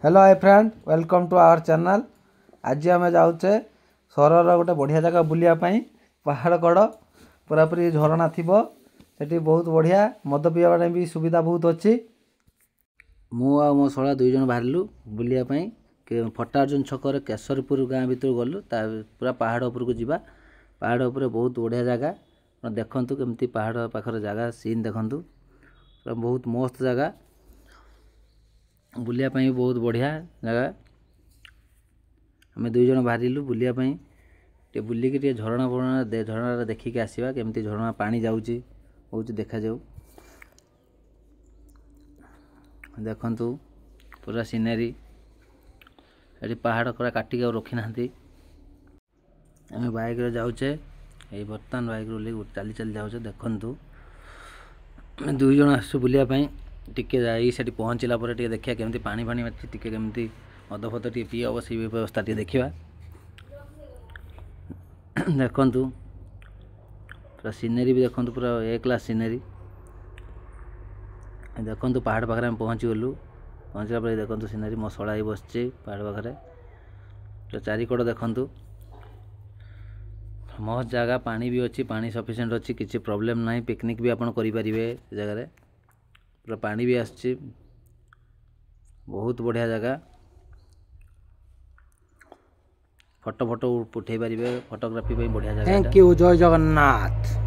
Hello hi friend welcome to our channel. आज आम जाऊे सहर गोटे बढ़िया जगह बुलायापाई पहाड़ कड़ पूरापूरी झरणा थी सेठी बहुत बढ़िया मद पीवा भी सुविधा बहुत अच्छी। मु आ मो शला दुई जन बाहरलु बुलायापाई फटार्जुन छकर केशरपुर गाँ भर गलु पूरा पहाड़ उपरको जावा। पहाड़ उपर बहुत बढ़िया जगह देखु केमती पहाड़ पाखर जगह सीन देखु बहुत मस्त जगह बुलायापाई बहुत बढ़िया जगह। आम दुई जन बाहरिलु बुलायापाई टे बुलिकी टे झरणा फरणा झरणा देखिकी आसवा केमती झरणा पानी जाऊँगी हूँ देखा जाऊ। देखंतु पूरा सीनेरी ये पहाड़ पूरा काटिक रखी ना आम बाइक जाऊे ये बर्तमान बाइक चली चली जाऊे। देखंतु दुई जन आसु बुलायापाई टिके जाई सेठी पहुँचला पर टिके देखिया केमती पानी फानी अच्छी टिके केमती मद फद टिके पी हम से व्यवस्था टिके देखिया। देखंतु पूरा सीनेरी भी देखंतु पूरा ए क्लास सीनेरी। देखंतु पहाड़ पाखरे हम पहुँची गलु पहुँचला पर देखंतु सीनेरी मो शला बस पहाड़ पाखरे तो चारिकड़ देखंतु मस्त जगह पानी भी अच्छी पानी सफिशिएंट अच्छी किसी प्रॉब्लम ना। पिकनिक भी आपन करि परिबे जगह पूरा पानी भी आसछि बहुत बढ़िया जगह फोटो फोटो उठे पारे फोटोग्राफी बढ़िया जगह। थैंक यू जय जगन्नाथ।